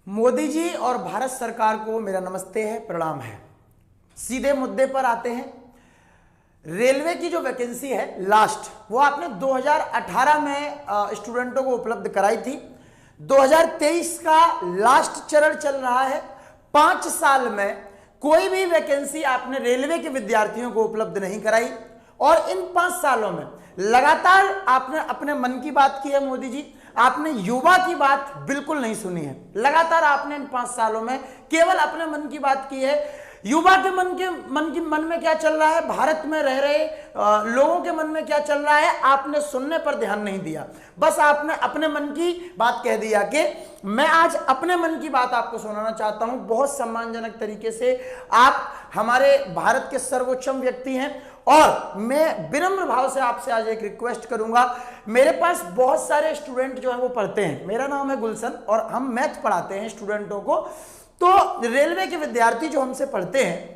मोदी जी और भारत सरकार को मेरा नमस्ते है, प्रणाम है। सीधे मुद्दे पर आते हैं। रेलवे की जो वैकेंसी है लास्ट, वो आपने 2018 में स्टूडेंटों को उपलब्ध कराई थी। 2023 का लास्ट चरण चल रहा है। 5 साल में कोई भी वैकेंसी आपने रेलवे के विद्यार्थियों को उपलब्ध नहीं कराई और इन 5 सालों में लगातार आपने अपने मन की बात की है। मोदी जी, आपने युवा की बात बिल्कुल नहीं सुनी है। लगातार आपने इन 5 सालों में केवल अपने मन की बात की है। युवा के मन में क्या चल रहा है, भारत में रह रहे लोगों के मन में क्या चल रहा है, आपने सुनने पर ध्यान नहीं दिया। बस आपने अपने मन की बात कह दिया कि मैं आज अपने मन की बात आपको सुनाना चाहता हूं। बहुत सम्मानजनक तरीके से आप हमारे भारत के सर्वोच्चम व्यक्ति हैं और मैं विनम्र भाव से आपसे आज एक रिक्वेस्ट करूंगा। मेरे पास बहुत सारे स्टूडेंट जो है वो पढ़ते हैं। मेरा नाम है गुलशन और हम मैथ पढ़ाते हैं स्टूडेंटों को। तो रेलवे के विद्यार्थी जो हमसे पढ़ते हैं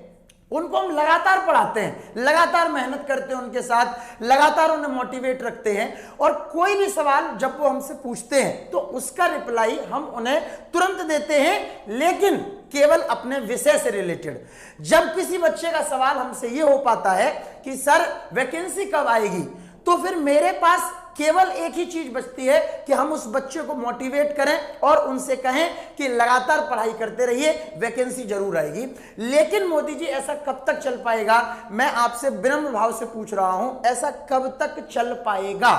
उनको हम लगातार पढ़ाते हैं, लगातार मेहनत करते हैं उनके साथ, लगातार उन्हें मोटिवेट रखते हैं और कोई भी सवाल जब वो हमसे पूछते हैं तो उसका रिप्लाई हम उन्हें तुरंत देते हैं, लेकिन केवल अपने विषय से रिलेटेड। जब किसी बच्चे का सवाल हमसे ये हो पाता है कि सर वैकेंसी कब आएगी, तो फिर मेरे पास केवल एक ही चीज बचती है कि हम उस बच्चे को मोटिवेट करें और उनसे कहें कि लगातार पढ़ाई करते रहिए, वैकेंसी जरूर आएगी। लेकिन मोदी जी, ऐसा कब तक चल पाएगा? मैं आपसे विनम्र भाव से पूछ रहा हूं, ऐसा कब तक चल पाएगा?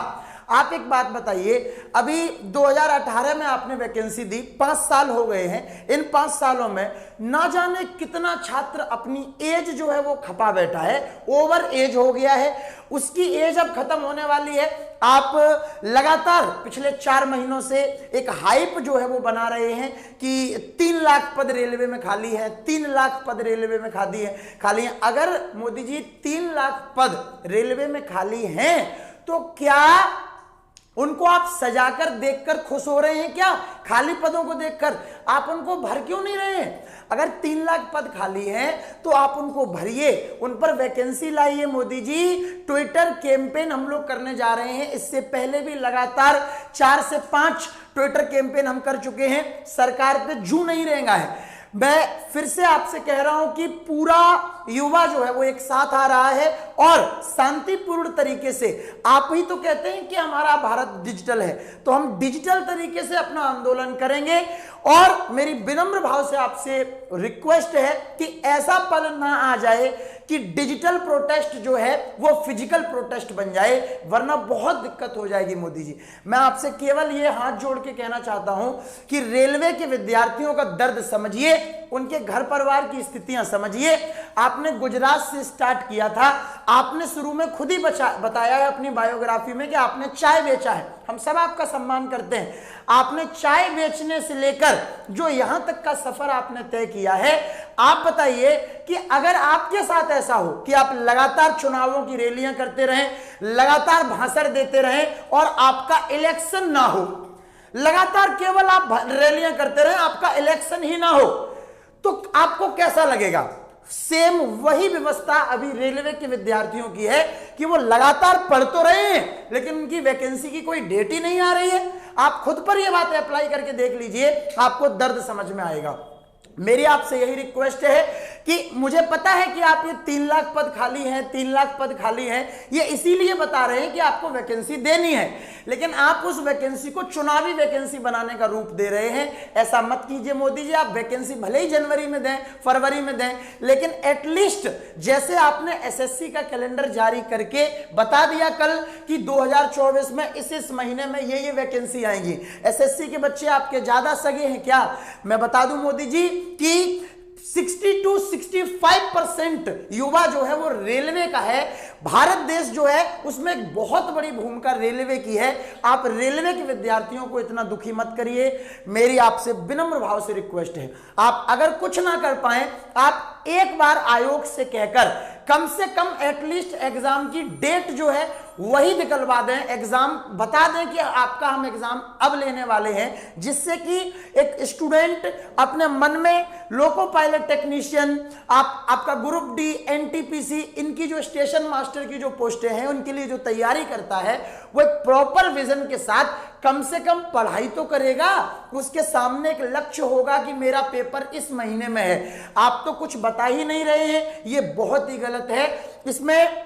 आप एक बात बताइए, अभी 2018 में आपने वैकेंसी दी, 5 साल हो गए हैं। इन 5 सालों में ना जाने कितना छात्र अपनी एज जो है वो खपा बैठा है, ओवर एज हो गया है, उसकी एज अब खत्म होने वाली है। आप लगातार पिछले 4 महीनों से एक हाइप जो है वो बना रहे हैं कि 3 लाख पद रेलवे में खाली है, 3 लाख पद रेलवे में खाली है। अगर मोदी जी 3 लाख पद रेलवे में खाली हैं तो क्या उनको आप सजाकर देखकर खुश हो रहे हैं? क्या खाली पदों को देखकर आप उनको भर क्यों नहीं रहे हैं? अगर 3 लाख पद खाली हैं तो आप उनको भरिए, उन पर वैकेंसी लाइए। मोदी जी, ट्विटर कैंपेन हम लोग करने जा रहे हैं। इससे पहले भी लगातार 4 से 5 ट्विटर कैंपेन हम कर चुके हैं। सरकार पे जू नहीं रहेगा है। मैं फिर से आपसे कह रहा हूं कि पूरा युवा जो है वो एक साथ आ रहा है और शांतिपूर्ण तरीके से। आप ही तो कहते हैं कि हमारा भारत डिजिटल है, तो हम डिजिटल तरीके से अपना आंदोलन करेंगे। और मेरी विनम्र भाव से आपसे रिक्वेस्ट है कि ऐसा पल ना आ जाए कि डिजिटल प्रोटेस्ट जो है वो फिजिकल प्रोटेस्ट बन जाए, वरना बहुत दिक्कत हो जाएगी। मोदी जी, मैं आपसे केवल ये हाथ जोड़ के कहना चाहता हूं कि रेलवे के विद्यार्थियों का दर्द समझिए, उनके घर परिवार की स्थितियां समझिए। आपने गुजरात से स्टार्ट किया था, आपने शुरू में खुद ही बताया है अपनी बायोग्राफी में कि आपने चाय बेचा है। हम सब आपका सम्मान करते हैं। आपने चाय बेचने से लेकर जो यहां तक का सफर आपने तय किया है, आप बताइए कि अगर आपके साथ ऐसा हो कि आप लगातार चुनावों की रैलियां करते रहें, लगातार भाषण देते रहें और आपका इलेक्शन ना हो, लगातार केवल आप रैलियां करते रहें, आपका इलेक्शन ही ना हो, तो आपको कैसा लगेगा? सेम वही व्यवस्था अभी रेलवे के विद्यार्थियों की है कि वो लगातार पढ़ तो रहे हैं लेकिन उनकी वैकेंसी की कोई डेट ही नहीं आ रही है। आप खुद पर ये बात अप्लाई करके देख लीजिए, आपको दर्द समझ में आएगा। मेरी आपसे यही रिक्वेस्ट है कि मुझे पता है कि आप ये 3 लाख पद खाली हैं, 3 लाख पद खाली हैं, ये इसीलिए बता रहे हैं कि आपको वैकेंसी देनी है, लेकिन आप उस वैकेंसी को चुनावी वैकेंसी बनाने का रूप दे रहे हैं। ऐसा मत कीजिए मोदी जी। आप वैकेंसी भले ही जनवरी में दें, फरवरी में दें, लेकिन एटलीस्ट जैसे आपने एसएससी का कैलेंडर जारी करके बता दिया कल कि 2024 में इस महीने में ये वैकेंसी आएंगी। एसएससी के बच्चे आपके ज्यादा सगे हैं क्या? मैं बता दूं मोदी जी कि 60 to 65% युवा जो है वो रेलवे का है। भारत देश जो है उसमें एक बहुत बड़ी भूमिका रेलवे की है। आप रेलवे के विद्यार्थियों को इतना दुखी मत करिए। मेरी आपसे विनम्र भाव से रिक्वेस्ट है, आप अगर कुछ ना कर पाए, आप एक बार आयोग से कहकर कम से कम एटलीस्ट एग्जाम की डेट जो है वही निकलवा दें, एग्जाम बता दें कि आपका हम एग्जाम अब लेने वाले हैं, जिससे कि एक स्टूडेंट अपने मन में लोको पायलट टेक्नीशियन, आपका ग्रुप डी, एनटीपीसी, इनकी जो स्टेशन मास्टर की जो पोस्टें हैं उनके लिए जो तैयारी करता है वो एक प्रॉपर विजन के साथ कम से कम पढ़ाई तो करेगा, उसके सामने एक लक्ष्य होगा कि मेरा पेपर इस महीने में है। आप तो कुछ बता ही नहीं रहे हैं, ये बहुत ही गलत है। इसमें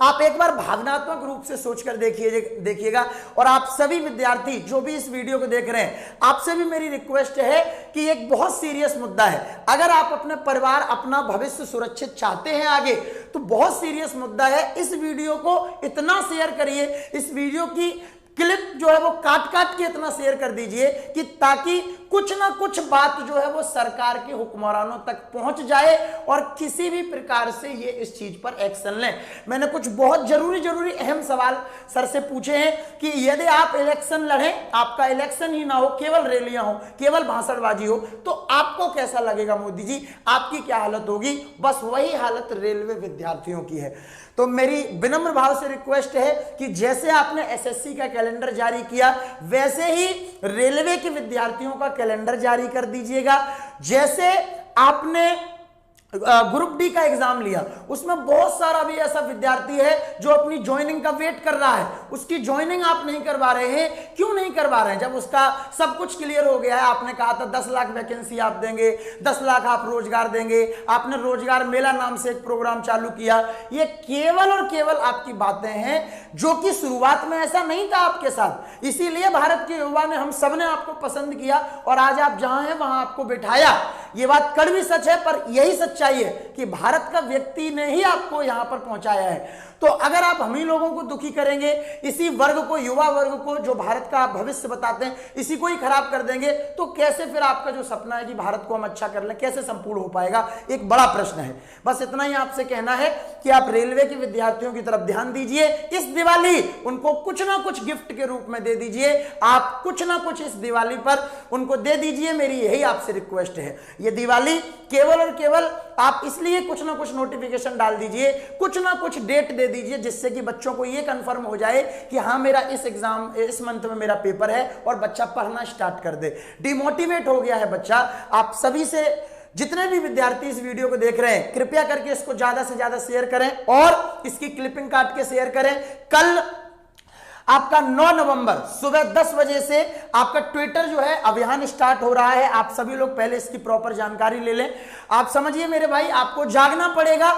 आप एक बार भावनात्मक रूप से सोचकर देखिएगा। और आप सभी विद्यार्थी जो भी इस वीडियो को देख रहे हैं, आपसे भी मेरी रिक्वेस्ट है कि एक बहुत सीरियस मुद्दा है। अगर आप अपने परिवार, अपना भविष्य सुरक्षित चाहते हैं आगे, तो बहुत सीरियस मुद्दा है। इस वीडियो को इतना शेयर करिए, इस वीडियो की क्लिप जो है वो काट काट के इतना शेयर कर दीजिए कि ताकि कुछ ना कुछ बात जो है वो सरकार के हुक्मरानों तक पहुंच जाए और किसी भी प्रकार से ये इस चीज पर एक्शन लें। मैंने कुछ बहुत जरूरी अहम सवाल सर से पूछे हैं कि यदि आप इलेक्शन लड़ें, आपका इलेक्शन ही ना हो, केवल रैलियां हो, केवल भाषणबाजी हो, तो आपको कैसा लगेगा मोदी जी, आपकी क्या हालत होगी? बस वही हालत रेलवे विद्यार्थियों की है। तो मेरी विनम्र भाव से रिक्वेस्ट है कि जैसे आपने एसएससी का कैलेंडर जारी किया, वैसे ही रेलवे के विद्यार्थियों का कैलेंडर जारी कर दीजिएगा। जैसे आपने ग्रुप डी का एग्जाम लिया, उसमें बहुत सारा भी ऐसा विद्यार्थी है जो अपनी ज्वाइनिंग का वेट कर रहा है, उसकी ज्वाइनिंग आप नहीं करवा रहे हैं। क्यों नहीं करवा रहे हैं? जब उसका सब कुछ क्लियर हो गया है, आपने कहा था 10 लाख वैकेंसी आप देंगे, 10 लाख आप रोजगार देंगे, आपने रोजगार मेला नाम से एक प्रोग्राम चालू किया। ये केवल और केवल आपकी बातें हैं, जो कि शुरुआत में ऐसा नहीं था आपके साथ। इसीलिए भारत के युवा ने, हम सब ने आपको पसंद किया और आज आप जहां हैं वहां आपको बिठाया। ये बात कड़वी सच है, पर यही सच्चाई है कि भारत का व्यक्ति ने ही आपको यहां पर पहुंचाया है। तो अगर आप हम ही लोगों को दुखी करेंगे, इसी वर्ग को, युवा वर्ग को, जो भारत का भविष्य बताते हैं, इसी को ही खराब कर देंगे, तो कैसे फिर आपका जो सपना है कि भारत को हम अच्छा कर लें, कैसे संपूर्ण हो पाएगा? एक बड़ा प्रश्न है। बस इतना ही आपसे कहना है कि आप रेलवे के विद्यार्थियों की तरफ ध्यान दीजिए। इस दिवाली उनको कुछ ना कुछ गिफ्ट के रूप में दे दीजिए। आप कुछ ना कुछ इस दिवाली पर उनको दे दीजिए, मेरी यही आपसे रिक्वेस्ट है। ये दिवाली केवल और केवल आप इसलिए कुछ ना कुछ नोटिफिकेशन डाल दीजिए, कुछ ना कुछ डेट दे दीजिए, जिससे कि बच्चों को यह कंफर्म हो जाए कि हाँ, मेरा इस मंथ में मेरा पेपर है, और बच्चा पढ़ना स्टार्ट कर दे। डिमोटिवेट हो गया है बच्चा। आप सभी से, जितने भी विद्यार्थी इस वीडियो को देख रहे हैं, कृपया करके इसको ज्यादा से ज्यादा शेयर करें और इसकी क्लिपिंग काट के शेयर करें। कल आपका 9 नवंबर सुबह 10 बजे से आपका ट्विटर जो है अभियान स्टार्ट हो रहा है। आप सभी लोग पहले इसकी प्रॉपर जानकारी ले लें। आप समझिए मेरे भाई, आपको जागना पड़ेगा।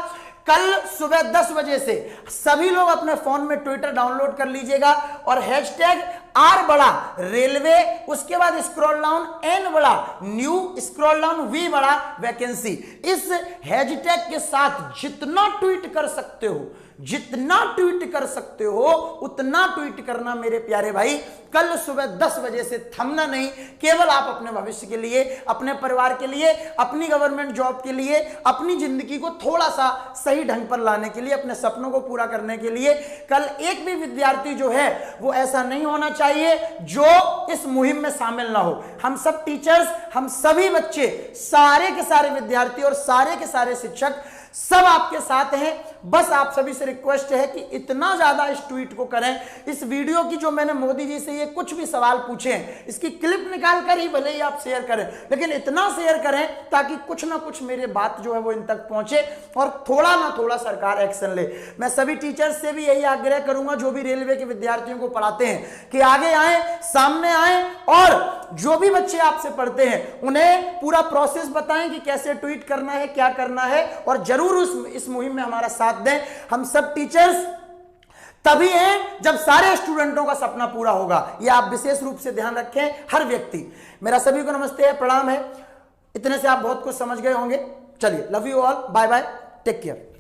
कल सुबह 10 बजे से सभी लोग अपने फोन में ट्विटर डाउनलोड कर लीजिएगा और हैशटैग R बड़ा रेलवे, उसके बाद स्क्रॉल डाउन N बड़ा न्यू, स्क्रॉल डाउन V बड़ा वैकेंसी, इस हैशटैग के साथ जितना ट्वीट कर सकते हो, जितना ट्वीट कर सकते हो उतना ट्वीट करना मेरे प्यारे भाई। कल सुबह 10 बजे से थमना नहीं। केवल आप अपने भविष्य के लिए, अपने परिवार के लिए, अपनी गवर्नमेंट जॉब के लिए, अपनी जिंदगी को थोड़ा सा सही ढंग पर लाने के लिए, अपने सपनों को पूरा करने के लिए, कल एक भी विद्यार्थी जो है वो ऐसा नहीं होना चाहिए जो इस मुहिम में शामिल ना हो। हम सब टीचर्स, हम सभी बच्चे, सारे के सारे विद्यार्थी और सारे के सारे शिक्षक सब आपके साथ हैं। बस आप सभी से रिक्वेस्ट है कि इतना ज्यादा इस ट्वीट को करें। इस वीडियो की जो मैंने मोदी जी से ये कुछ भी सवाल पूछे हैं, इसकी क्लिप निकाल कर ही भले ही आप शेयर करें, लेकिन इतना शेयर करें ताकि कुछ ना कुछ मेरे बात जो है वो इन तक पहुंचे और थोड़ा ना थोड़ा सरकार एक्शन ले। मैं सभी टीचर्स से भी यही आग्रह करूंगा, जो भी रेलवे के विद्यार्थियों को पढ़ाते हैं, कि आगे आए, सामने आए और जो भी बच्चे आपसे पढ़ते हैं उन्हें पूरा प्रोसेस बताएं कि कैसे ट्वीट करना है, क्या करना है, और जरूर इस मुहिम में हमारा साथ दें। हम सब टीचर्स तभी हैं जब सारे स्टूडेंटों का सपना पूरा होगा। यह आप विशेष रूप से ध्यान रखें, हर व्यक्ति। मेरा सभी को नमस्ते है, प्रणाम है। इतने से आप बहुत कुछ समझ गए होंगे। चलिए, love you all, bye bye, take care.